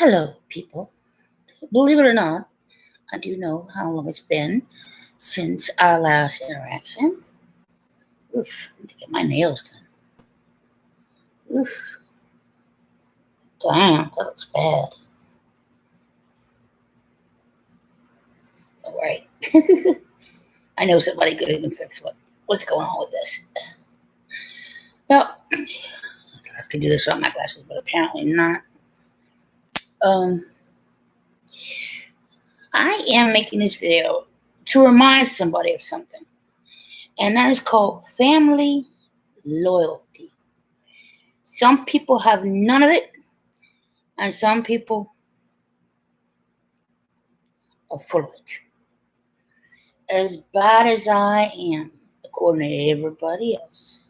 Hello, people. Believe it or not, I do know how long it's been since our last interaction. Oof, I need to get my nails done. Oof, damn, that looks bad. All right. I know somebody good who can fix what's going on with this. Well, I could do this without my glasses, but apparently not. Um, I am making this video to remind somebody of something, and that is called family loyalty. Some people have none of it, and some people are full of it. As bad as I am, according to everybody else,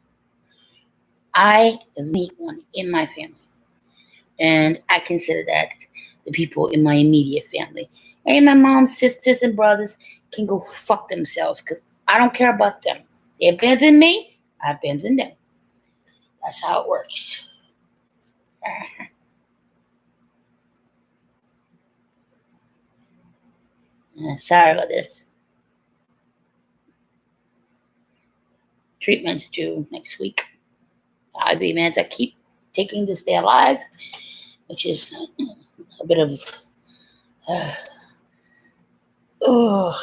I meet one in my family, and I consider that the people in my immediate family. And my mom's sisters and brothers can go fuck themselves because I don't care about them. They abandoned me, I abandoned them. That's how it works. Sorry about this. Treatment's due next week. IV meds I keep taking to stay alive, which is a bit of what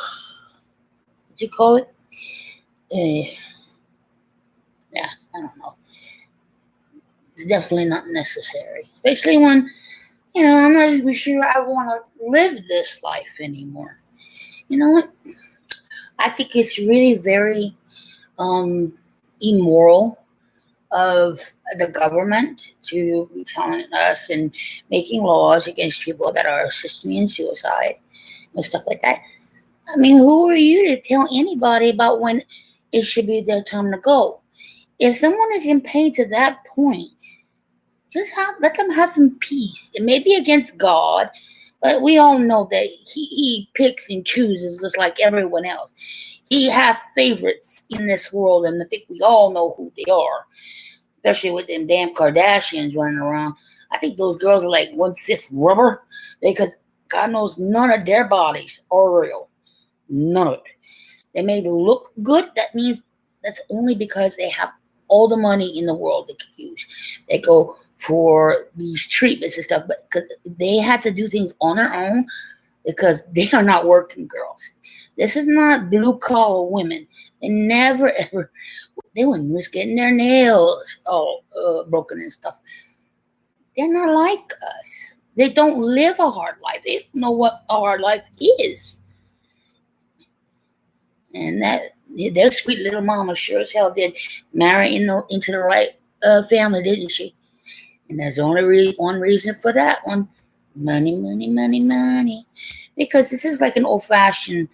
you call it? Yeah, I don't know. It's definitely not necessary, especially when I'm not even sure I want to live this life anymore. You know what? I think it's really very immoral of the government to be telling us and making laws against people that are assisting in suicide and stuff like that. I mean, who are you to tell anybody about when it should be their time to go? If someone is in pain to that point, just let them have some peace. It may be against God, but we all know that he picks and chooses just like everyone else. He has favorites in this world, and I think we all know who they are, especially with them damn Kardashians running around. I think those girls are like 1/5 rubber because God knows none of their bodies are real. None of it. They may look good. That means that's only because they have all the money in the world they can use. They go for these treatments and stuff, but because they had to do things on their own because they are not working girls. This is not blue collar women. They never ever. They wouldn't risk getting their nails all broken and stuff. They're not like us. They don't live a hard life. They don't know what a hard life is. And that their sweet little mama sure as hell did marry into the right family, didn't she? And there's only one reason for that one. Money, money, money, money. Because this is like an old-fashioned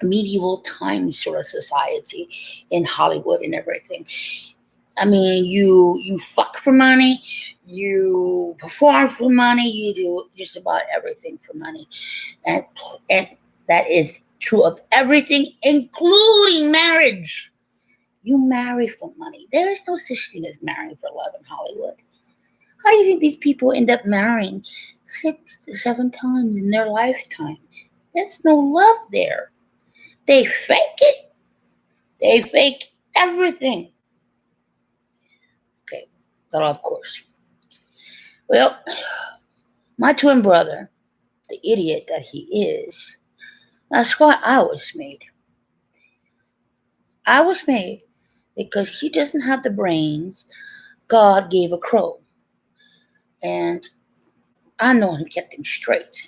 medieval time sort of society in Hollywood and everything. I mean, you fuck for money, you perform for money, you do just about everything for money. And that is true of everything, including marriage. You marry for money. There is no such thing as marrying for love in Hollywood. How do you think these people end up marrying 6 to 7 times in their lifetime? There's no love there. They fake it. They fake everything. Okay, but of course. Well, my twin brother, the idiot that he is, that's why I was made. I was made because he doesn't have the brains God gave a crow. And I know him kept him straight.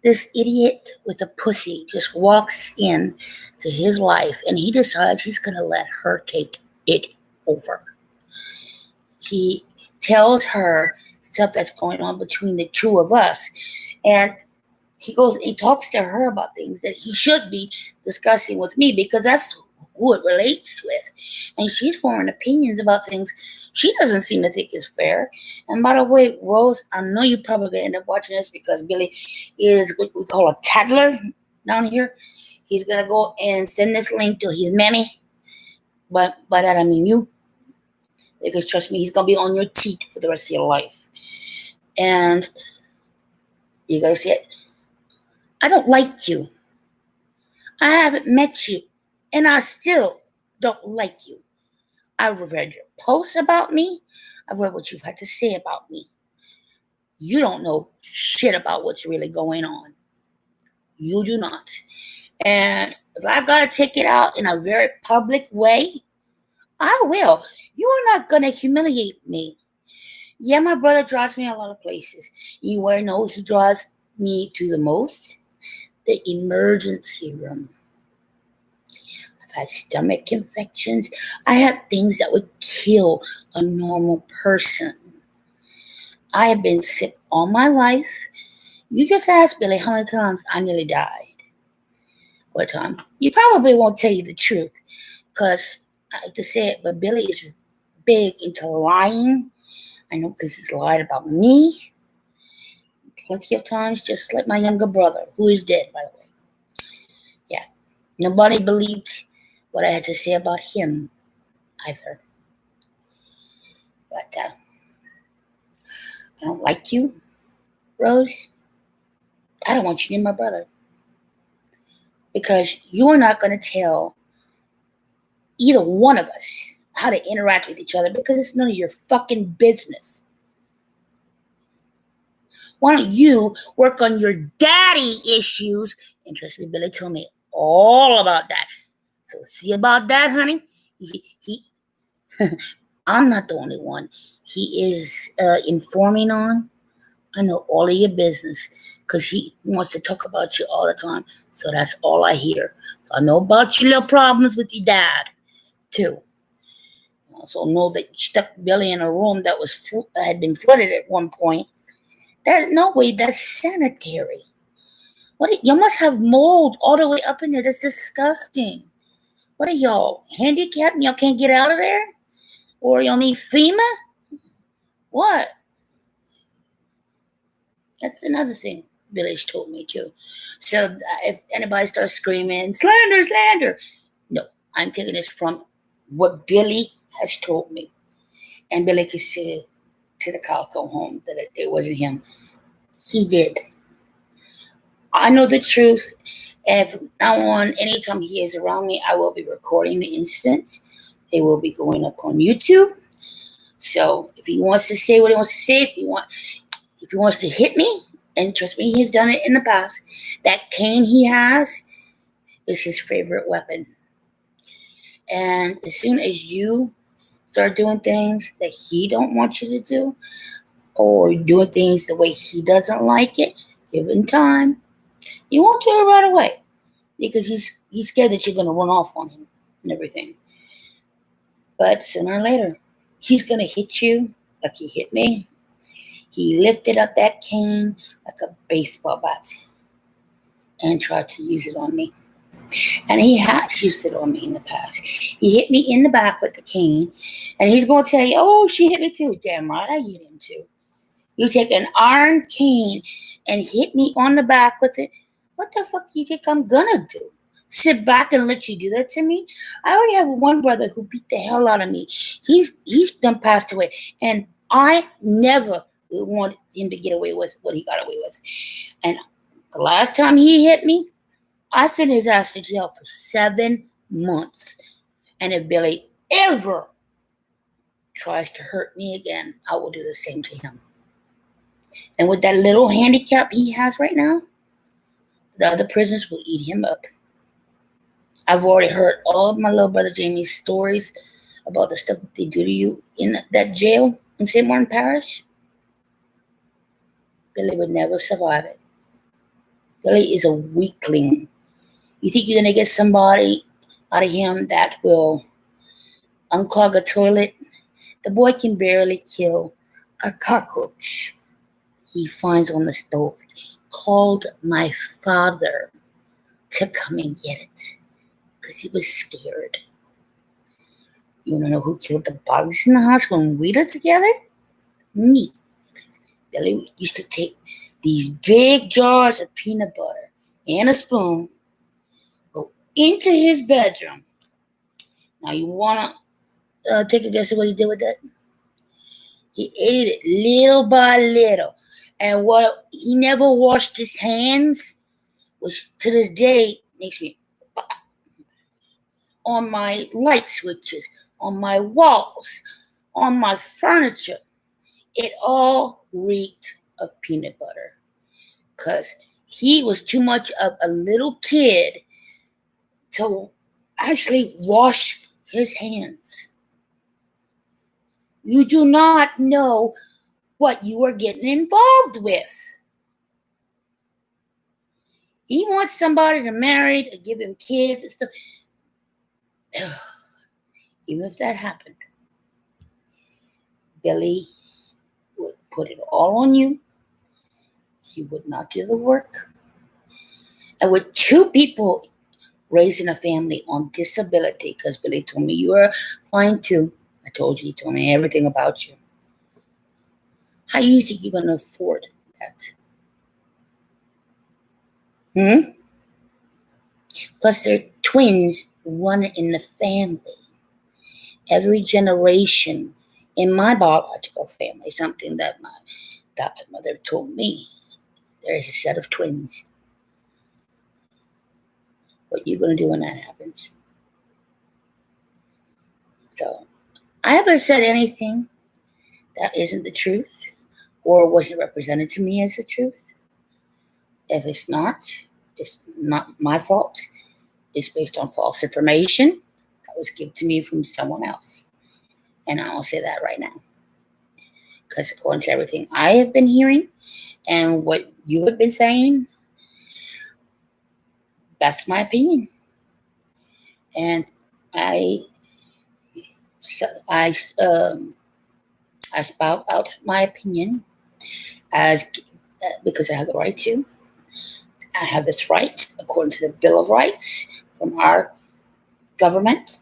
This idiot with a pussy just walks in to his life and he decides he's going to let her take it over. He tells her stuff that's going on between the two of us. And he talks to her about things that he should be discussing with me because that's who it relates with. And she's forming opinions about things she doesn't seem to think is fair. And by the way, Rose, I know you're probably going to end up watching this because Billy is what we call a tattler down here. He's going to go and send this link to his mammy. But by that I mean you. Because trust me, he's going to be on your teeth for the rest of your life. And you gotta say it. I don't like you. I haven't met you. And I still don't like you. I've read your posts about me. I've read what you've had to say about me. You don't know shit about what's really going on. You do not. And if I gotta take it out in a very public way, I will. You are not gonna humiliate me. Yeah, my brother drives me a lot of places. You wanna know he drives me to the most? The emergency room. I've had stomach infections. I have things that would kill a normal person. I have been sick all my life. You just asked Billy how many times I nearly died. What time? You probably won't tell you the truth, because I hate to say it, but Billy is big into lying. I know, because he's lied about me plenty of times, just like my younger brother, who is dead, by the way. Yeah, nobody believed what I had to say about him either. But I don't like you, Rose. I don't want you near my brother, because you are not going to tell either one of us how to interact with each other, because it's none of your fucking business. Why don't you work on your daddy issues? And trust me, Billy told me all about that. So see about that, honey. He I'm not the only one. He is informing on. I know all of your business, because he wants to talk about you all the time. So that's all I hear. So I know about your little problems with your dad, too. I also know that you stuck Billy in a room that had been flooded at one point. There's no way that's sanitary. You must have mold all the way up in there. That's disgusting. What are y'all, handicapped and y'all can't get out of there? Or y'all need FEMA? What? That's another thing Billy's told me too. So if anybody starts screaming, slander, slander. No, I'm taking this from what Billy has told me. And Billy could say to the cows go home that it wasn't him. He did. I know the truth. And from now on, anytime he is around me, I will be recording the incidents. They will be going up on YouTube. So if he wants to say what he wants to say, if he wants to hit me, and trust me, he's done it in the past, that cane he has is his favorite weapon. And as soon as you start doing things that he don't want you to do, or doing things the way he doesn't like it, give him time. He won't do it right away, because he's scared that you're going to run off on him and everything. But sooner or later, he's going to hit you like he hit me. He lifted up that cane like a baseball bat and tried to use it on me. And he has used it on me in the past. He hit me in the back with the cane, and he's going to tell you, oh, she hit me too. Damn right, I hit him too. You take an iron cane and hit me on the back with it. What the fuck do you think I'm gonna do? Sit back and let you do that to me? I already have one brother who beat the hell out of me. He's done passed away, and I never wanted him to get away with what he got away with. And the last time he hit me, I sent his ass to jail for 7 months. And if Billy ever tries to hurt me again, I will do the same to him. And with that little handicap he has right now, the other prisoners will eat him up. I've already heard all of my little brother Jamie's stories about the stuff that they do to you in that jail in St. Martin Parish. Billy would never survive it. Billy is a weakling. You think you're going to get somebody out of him that will unclog a toilet? The boy can barely kill a cockroach he finds on the stove. Called my father to come and get it because he was scared. You want to know who killed the bugs in the house when we lived together? Me. Billy used to take these big jars of peanut butter and a spoon, go into his bedroom. Now you want to take a guess at what he did with that? He ate it little by little. And what he never washed his hands, which to this day makes me on my light switches, on my walls, on my furniture. It all reeked of peanut butter because he was too much of a little kid to actually wash his hands. You do not know what you are getting involved with. He wants somebody to marry, to give him kids and stuff. Even if that happened, Billy would put it all on you. He would not do the work. And with two people raising a family on disability, because Billy told me you were fine too. I told you, he told me everything about you. How do you think you're going to afford that? Plus, they're twins running in the family. Every generation in my biological family, something that my adopted mother told me, there is a set of twins. What are you going to do when that happens? So, I haven't said anything that isn't the truth or wasn't represented to me as the truth. If it's not my fault. It's based on false information that was given to me from someone else. And I will say that right now. Because according to everything I have been hearing and what you have been saying, that's my opinion. And I spout out my opinion as because I have the right to. I have this right according to the Bill of Rights from our government.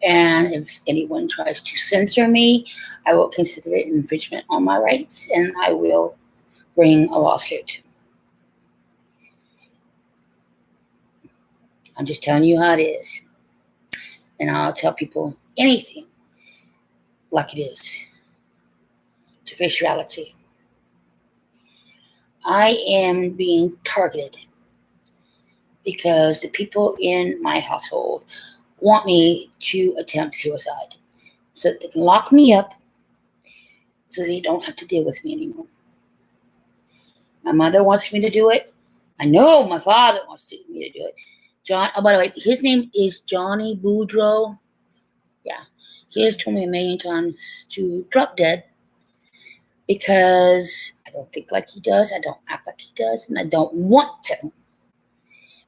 And if anyone tries to censor me, I will consider it an infringement on my rights and I will bring a lawsuit. I'm just telling you how it is. And I'll tell people anything like it is to face reality. I am being targeted because the people in my household want me to attempt suicide so that they can lock me up so they don't have to deal with me anymore. My mother wants me to do it. I know my father wants me to do it. John, oh, by the way, his name is Johnny Boudreaux. Yeah, he has told me a million times to drop dead because I don't think like he does, I don't act like he does, and I don't want to.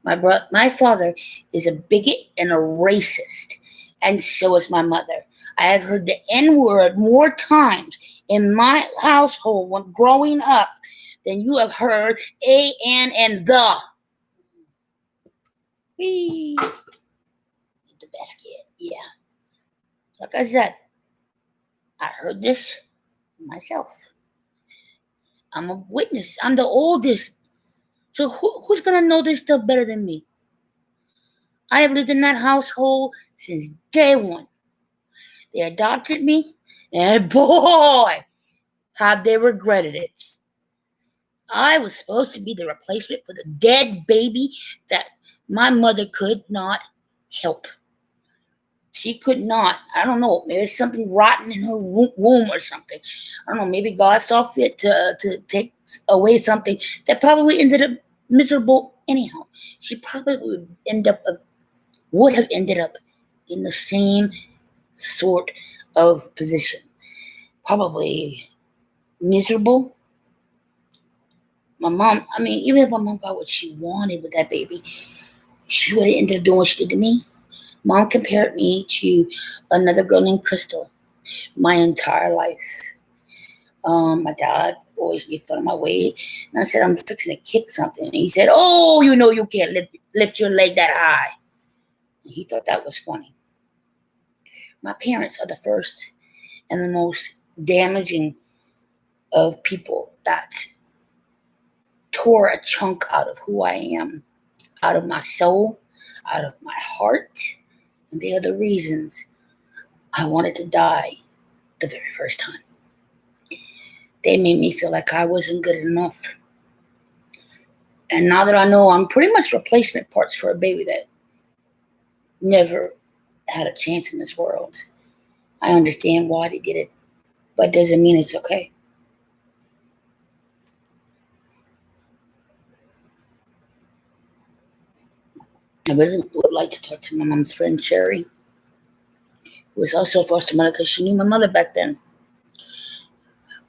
My father is a bigot and a racist, and so is my mother. I have heard the N-word more times in my household when growing up than you have heard A, N, and the. Whee. The best kid, yeah. Like I said, I heard this myself. I'm a witness. I'm the oldest. So who's going to know this stuff better than me? I have lived in that household since day one. They adopted me, and boy, have they regretted it. I was supposed to be the replacement for the dead baby that my mother could not help. She could not. I don't know. Maybe there's something rotten in her womb or something. I don't know. Maybe God saw fit to take away something that probably ended up miserable anyhow. She probably would have ended up in the same sort of position. Probably miserable. My mom, I mean, even if my mom got what she wanted with that baby, she would have ended up doing what she did to me. Mom compared me to another girl named Crystal my entire life. My dad always made fun of my weight. And I said, I'm fixing to kick something. And he said, oh, you know you can't lift your leg that high. And he thought that was funny. My parents are the first and the most damaging of people that tore a chunk out of who I am, out of my soul, out of my heart. And they are the reasons I wanted to die the very first time. they made me feel like I wasn't good enough. And now that I know I'm pretty much replacement parts for a baby that never had a chance in this world, I understand why they did it, but doesn't mean it's okay. I really would like to talk to my mom's friend, Sherry, who was also a foster mother because she knew my mother back then.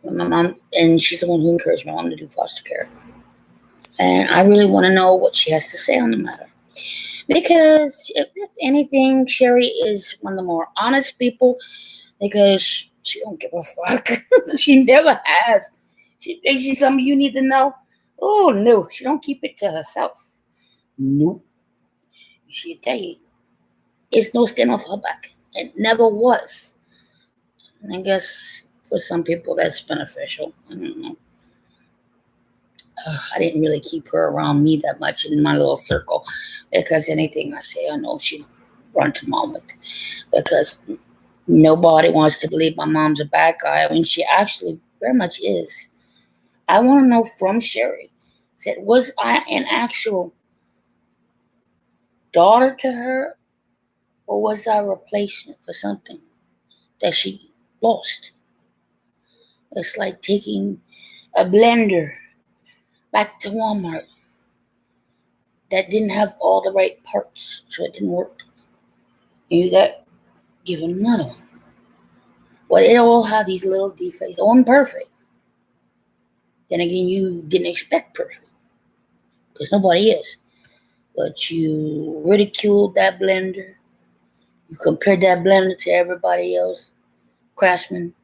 My mom, and she's the one who encouraged my mom to do foster care. And I really want to know what she has to say on the matter. Because if anything, Sherry is one of the more honest people because she don't give a fuck. She never has. She thinks she's something you need to know. Oh, no. She don't keep it to herself. Nope. She'll tell you. It's no skin off her back. It never was. And I guess for some people that's beneficial. I don't know. I didn't really keep her around me that much in my little circle because anything I say, I know she'd run to mom with. Because nobody wants to believe my mom's a bad guy. I mean, she actually very much is. I want to know from Sherry, said, was I an actual daughter to her, or was I a replacement for something that she lost? It's like taking a blender back to Walmart that didn't have all the right parts, so it didn't work. And you got given another one. Well, it all had these little defects. They weren't perfect. Then again, you didn't expect perfect, because nobody is. But you ridiculed that blender. You compared that blender to everybody else. Craftsman,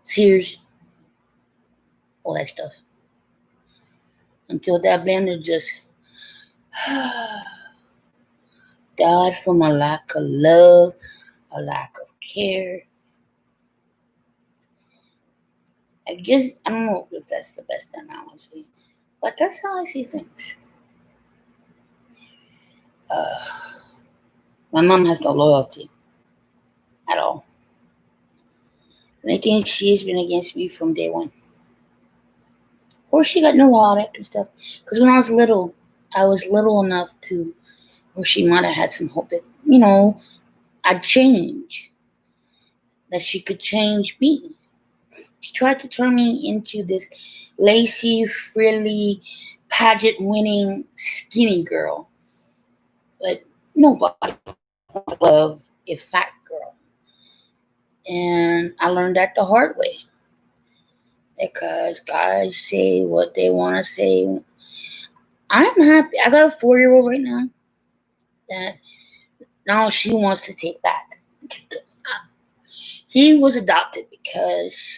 Sears, all that stuff. Until that blender just died from a lack of love, a lack of care. I guess, I don't know if that's the best analogy, but that's how I see things. My mom has no loyalty at all. And I think she's been against me from day one. Of course, she got neurotic and stuff. Because when I was little enough to, or she might have had some hope that, I'd change. That she could change me. She tried to turn me into this lacy, frilly, pageant-winning, skinny girl. But nobody wants to love a fat girl. And I learned that the hard way. Because guys say what they want to say. I'm happy. I got a 4-year-old right now that now she wants to take back. He was adopted because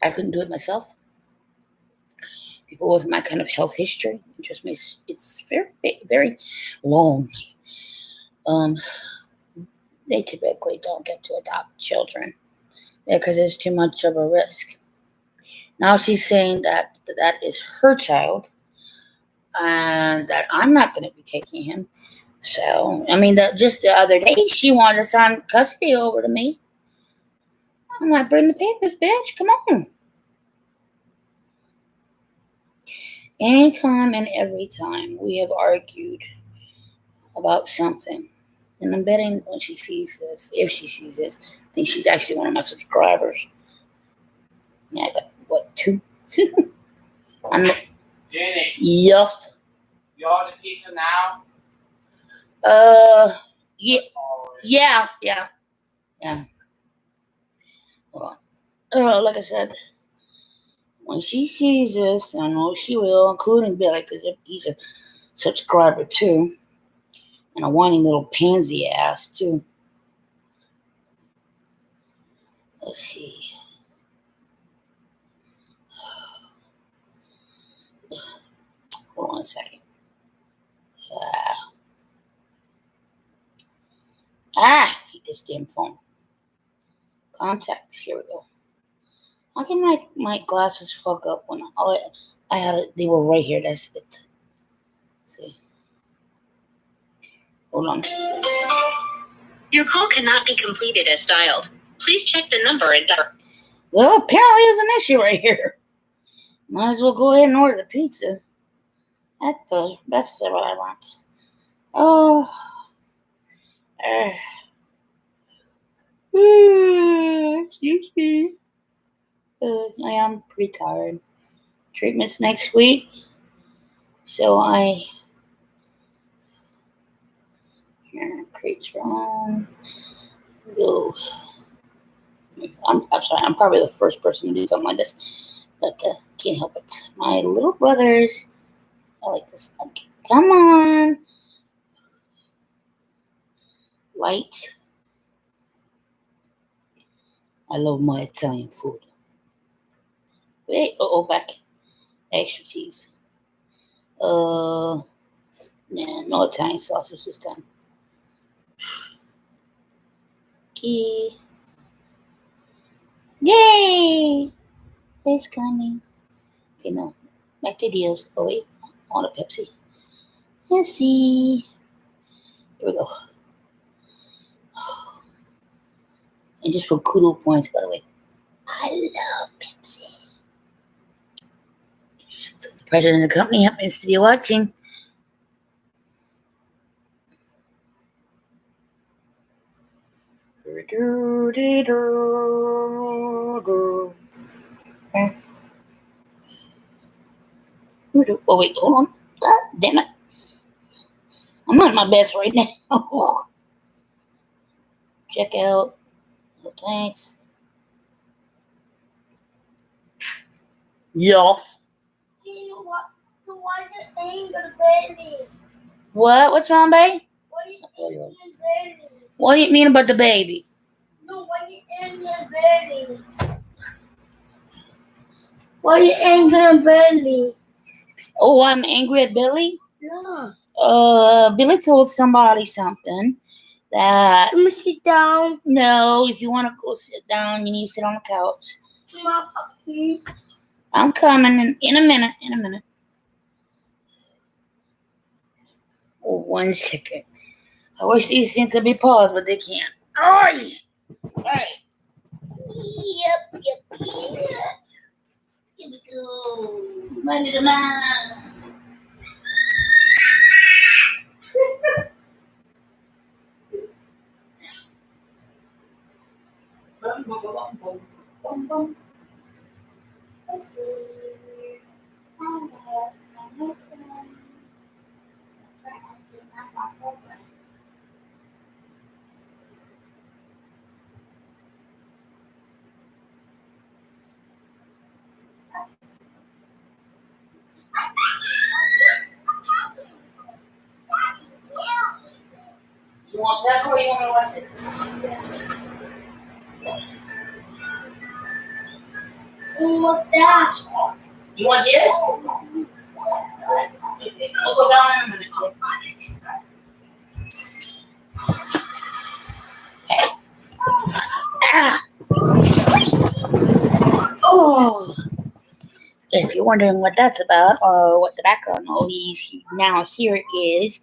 I couldn't do it myself. People with my kind of health history, it just makes it's very, very long. They typically don't get to adopt children because it's too much of a risk. Now she's saying that is her child and that I'm not going to be taking him. So, I mean, just the other day, she wanted to sign custody over to me. I'm like, bring the papers, bitch. Come on. Anytime and every time we have argued about something, and I'm betting when she sees this, if she sees this, I think she's actually one of my subscribers. Yeah, I got, 2? Jenny. Yes. You on the pizza now? Yeah. Hold on. Like I said, when she sees this, I know she will, including Billy, because he's a subscriber too. And a whiny little pansy ass too. Let's see. Hold on a second. Hate this damn phone. Contacts. Here we go. How can my glasses fuck up when I had it? They were right here. That's it. See. Hold on. Your call cannot be completed as dialed. Please check the number and dial. Well, apparently there's an issue right here. Might as well go ahead and order the pizza. That's what I want. Oh. Excuse me. I am pretty tired. Treatment's next week. So creates wrong. Go. I'm sorry, I'm probably the first person to do something like this. But can't help it. My little brothers, I like this. Okay, come on. Light. I love my Italian food. Wait, back. Extra cheese. Nah, no Italian sausage this time. Okay. Yay! It's coming. Okay, no. Back to deals. Oh, wait. I want a Pepsi. Let's see. Here we go. And just for kudo points, by the way. I love Pepsi. So the president of the company happens to be watching. Oh, wait, hold on. God damn it. I'm not my best right now. Check out. No thanks. Yes. So why you anger the baby? What? What's wrong, babe? Why you anger the baby? What do you mean about the baby? No, why you anger the baby? Why you anger the baby? Oh, I'm angry at Billy? Yeah. Billy told somebody something that... Let me sit down. No, if you want to go sit down, you need to sit on the couch. My puppy. I'm coming in a minute. Oh, 1 second. I wish these things could be paused, but they can't. Alright. Yep. Here we go. My little man. You want that or you want to watch this? What's that? You want this? Okay, we'll go down in a minute. Okay. Oh. If you're wondering what that's about or what the background noise now here is,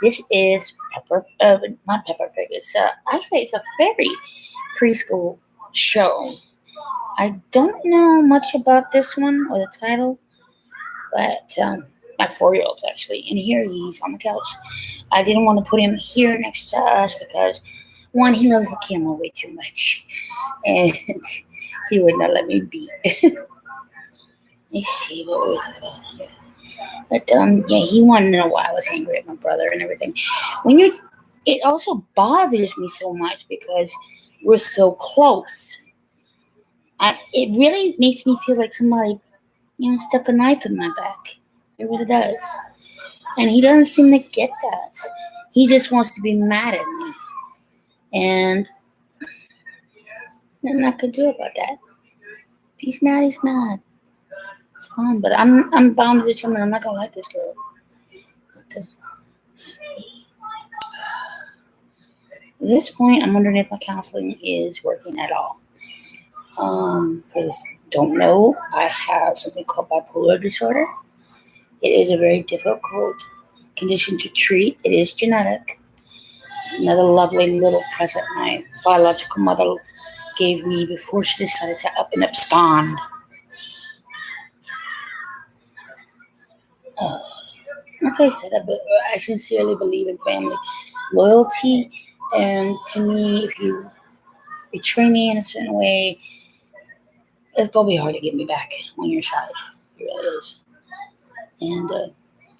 this is not Peppa Pig. It's actually it's a fairy preschool show. I don't know much about this one or the title, but my 4-year-old's actually in here. He's on the couch. I didn't want to put him here next to us because one, he loves the camera way too much, and he would not let me be. Let's see what we were talking about. But yeah, he wanted to know why I was angry at my brother and everything. It also bothers me so much because we're so close. It really makes me feel like somebody, stuck a knife in my back. It really does. And he doesn't seem to get that. He just wants to be mad at me. And nothing I can do about that. If he's mad, he's mad. It's fine, but I'm bound to determine I'm not gonna like this girl. At this point, I'm wondering if my counseling is working at all. For those who don't know, I have something called bipolar disorder. It is a very difficult condition to treat. It is genetic. Another lovely little present my biological mother gave me before she decided to up and abscond. Like I said, I sincerely believe in family loyalty, and to me, if you betray me in a certain way, it's gonna be hard to get me back on your side. It really is. And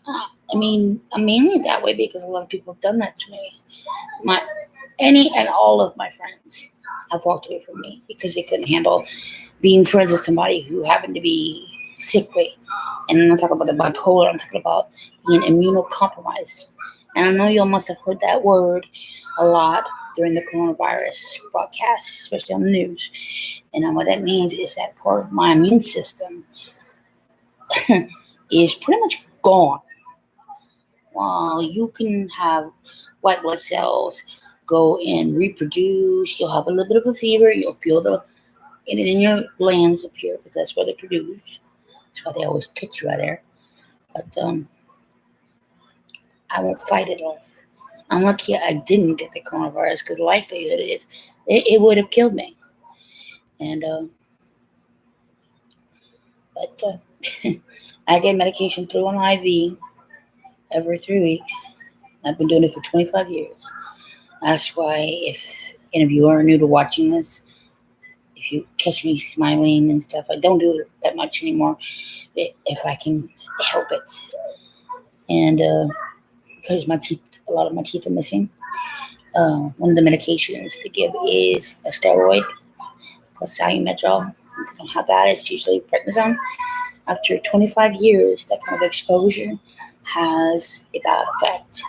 I mean, I'm mainly that way because a lot of people have done that to me. Any and all of my friends have walked away from me because they couldn't handle being friends with somebody who happened to be sickly. And I'm not talking about the bipolar, I'm talking about being immunocompromised. And I know you all must have heard that word a lot during the coronavirus broadcasts, especially on the news. And what that means is that part of my immune system is pretty much gone. While you can have white blood cells go and reproduce, you'll have a little bit of a fever, you'll feel it in your glands up here because that's where they produce. That's why they always touch you right there. But I won't fight it off. I'm lucky I didn't get the coronavirus because the likelihood is it would have killed me. And but I get medication through an IV every 3 weeks. I've been doing it for 25 years. That's why if any of you are new to watching this, if you catch me smiling and stuff, I don't do it that much anymore if I can help it. And because a lot of my teeth are missing, one of the medications they give is a steroid called Salumetrol. If you don't have that, it's usually prednisone. After 25 years, that kind of exposure has a bad effect,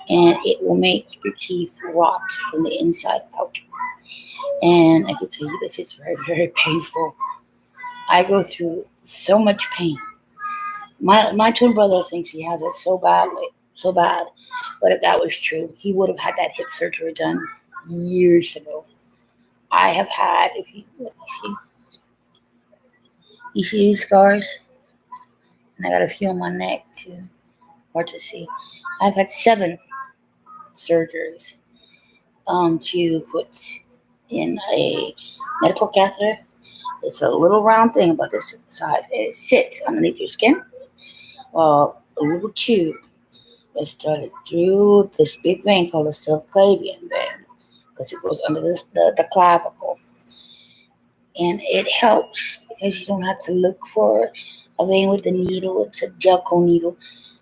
and it will make your teeth rot from the inside out. And I can tell you this is very, very painful. I go through so much pain. My twin brother thinks he has it so bad. But if that was true, he would have had that hip surgery done years ago. I have had, if you look, you see these scars? And I got a few on my neck too. Hard to see. I've had 7 surgeries to put in a medical catheter. It's a little round thing about this size. It sits underneath your skin. Well, a little tube is threaded through this big vein called the subclavian vein because it goes under the clavicle. And it helps because you don't have to look for a vein with the needle. It's a Gelco needle,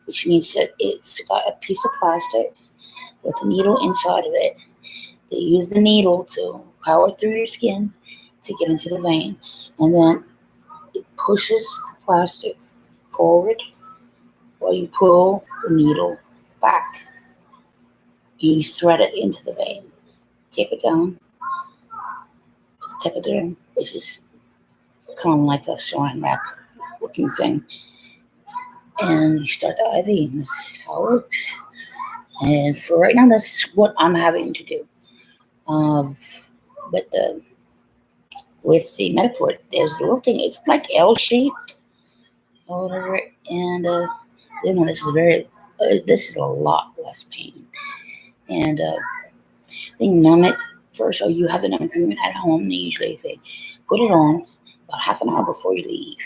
which means that it's got a piece of plastic with a needle inside of it. They use the needle to power through your skin to get into the vein. And then it pushes the plastic forward while you pull the needle back. You thread it into the vein. Tape it down. Tegaderm, which is kind of like a saran wrap looking thing. And you start the IV, and that's how it works. And for right now, that's what I'm having to do. But with the Metaport, there's a little thing. It's like L-shaped or whatever. And this is a lot less pain. And they numb it first. So you have the numb agreement at home. They usually say put it on about half an hour before you leave.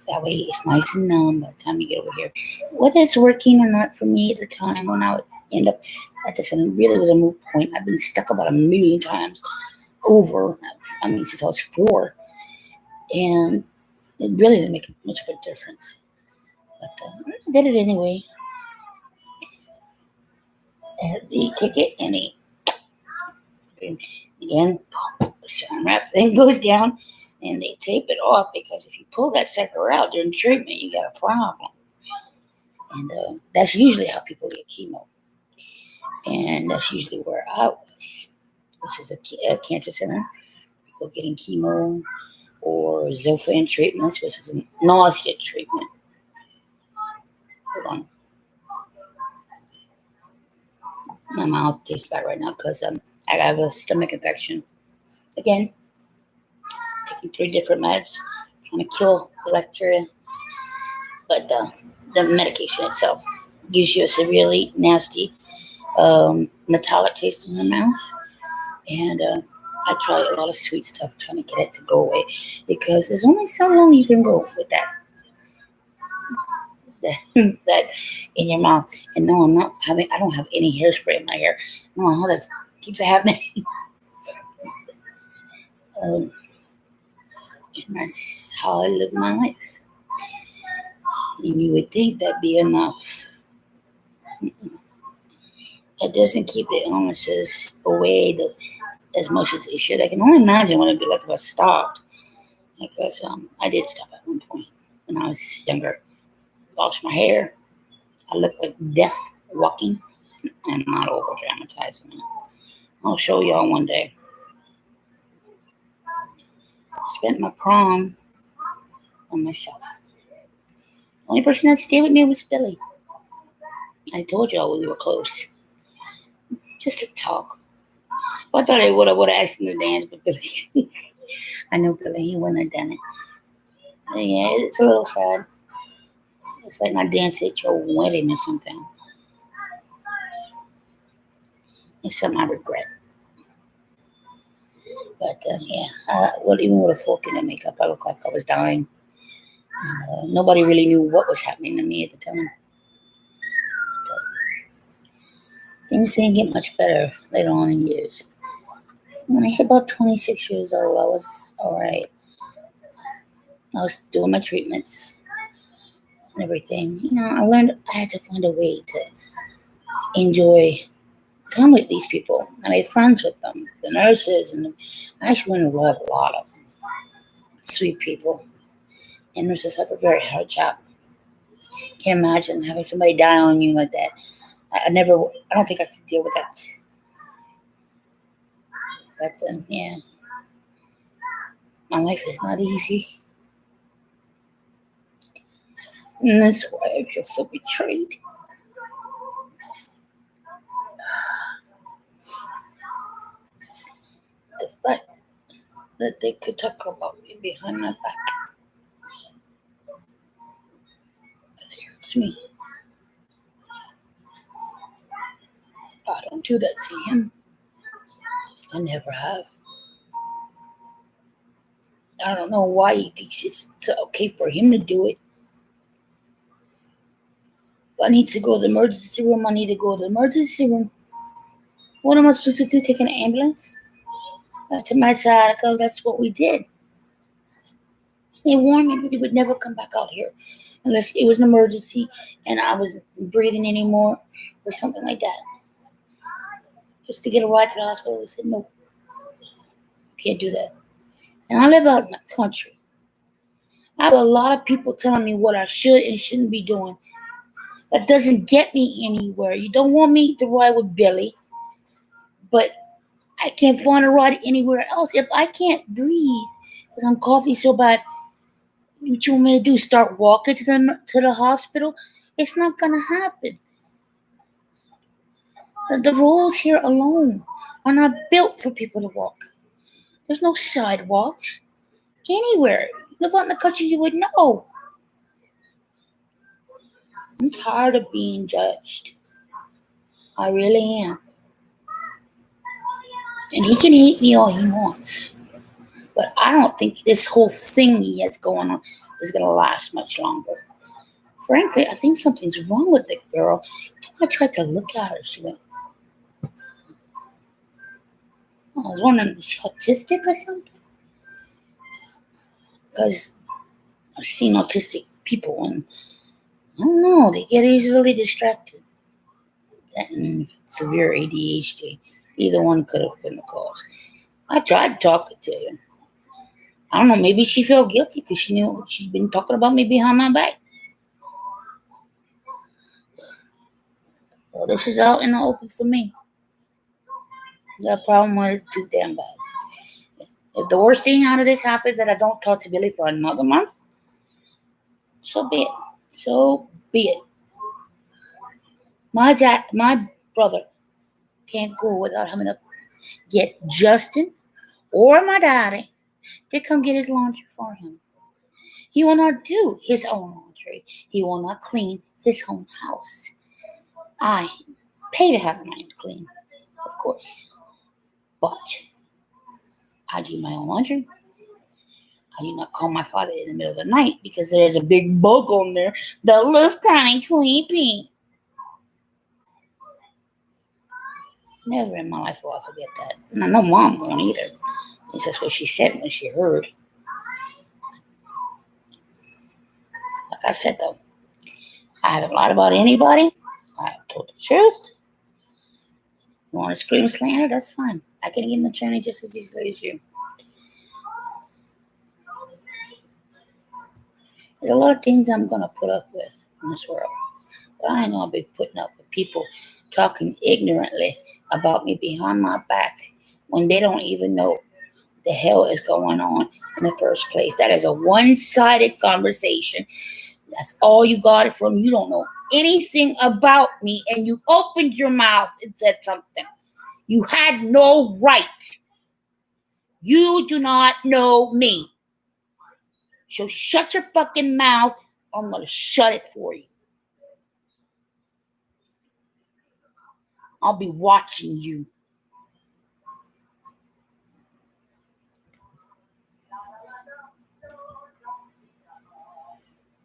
That way it's nice and numb by the time you get over here. Whether it's working or not for me at the time when I would end up at this, and it really was a moot point. I've been stuck about 1,000,000 times over. I mean, since I was 4. And it really didn't make much of a difference. But I did it anyway. And the ticket, and again, the saran wrap thing goes down, and they tape it off because if you pull that sucker out during treatment, you got a problem. And that's usually how people get chemo. And that's usually where I was, which is a cancer center. People getting chemo or Zofran treatments, which is a nausea treatment. Hold on. My mouth tastes bad right now because I have a stomach infection. Again, taking 3 different meds, trying to kill the bacteria. But the medication itself gives you a severely nasty metallic taste in the mouth. And I try a lot of sweet stuff, trying to get it to go away, because there's only so long you can go with that that in your mouth. And no, I'm not having. I don't have any hairspray in my hair. No, how that keeps happening. um, and that's how I live my life. And you would think that'd be enough. It doesn't keep the illnesses away as much as it should. I can only imagine what it'd be like if I stopped. Because I did stop at one point when I was younger. Lost my hair. I looked like death walking. I'm not over dramatizing it. I'll show y'all one day. I spent my prom on myself. The only person that stayed with me was Billy. I told y'all we were close. Just to talk. I thought I would have asked him to dance, but Billy, I know Billy, he wouldn't have done it. But yeah, it's a little sad. It's like not dancing at your wedding or something. It's something I regret. But yeah, even with a full thing of makeup, I looked like I was dying. Nobody really knew what was happening to me at the time. But, things didn't get much better later on in years. When I hit about 26 years old, I was all right. I was doing my treatments and everything. I learned I had to find a way to enjoy time with these people. I made friends with them, the nurses, and I actually learned to love a lot of them. Sweet people. And nurses have a very hard job. Can't imagine having somebody die on you like that. I don't think I could deal with that. But yeah, my life is not easy. And that's why I feel so betrayed. The fact that they could talk about me behind my back, it hurts me. I don't do that to him. I never have. I don't know why he thinks it's okay for him to do it. If I need to go to the emergency room, I need to go to the emergency room. What am I supposed to do? Take an ambulance? To my side, because that's what we did. They warned me that he would never come back out here unless it was an emergency and I wasn't breathing anymore or something like that. Just to get a ride to the hospital, they said, no, you can't do that. And I live out in the country. I have a lot of people telling me what I should and shouldn't be doing. That doesn't get me anywhere. You don't want me to ride with Billy, but I can't find a ride anywhere else. If I can't breathe because I'm coughing so bad, what you want me to do? Start walking to the hospital? It's not gonna happen. The roads here alone are not built for people to walk. There's no sidewalks anywhere. You live out in the country, you would know. I'm tired of being judged. I really am. And he can hate me all he wants. But I don't think this whole thing he has going on is going to last much longer. Frankly, I think something's wrong with the girl. I tried to look at her. She went, I was wondering, is she autistic or something? Because I've seen autistic people and I don't know, they get easily distracted. That and severe ADHD. Either one could have been the cause. I tried talking to her. I don't know, maybe she felt guilty because she knew she's been talking about me behind my back. Well, this is out in the open for me. Got a problem with it too damn bad. If the worst thing out of this happens that I don't talk to Billy for another month, so be it. So be it. My brother can't go without having to get Justin or my daddy to come get his laundry for him. He will not do his own laundry. He will not clean his own house. I pay to have mine clean, of course. But I do my own laundry. I do not call my father in the middle of the night because there's a big bug on there that looks kind of creepy. Never in my life will I forget that. And I know Mom won't either. It's just what she said when she heard. Like I said, though, I haven't lied about anybody. I have told the truth. You want to scream slander? That's fine. I can get an attorney just as easily as you. There's a lot of things I'm going to put up with in this world. But I ain't going to be putting up with people talking ignorantly about me behind my back when they don't even know what the hell is going on in the first place. That is a one-sided conversation. That's all you got it from. You don't know anything about me, and you opened your mouth and said something. You had no right. You do not know me. So shut your fucking mouth, or I'm going to shut it for you. I'll be watching you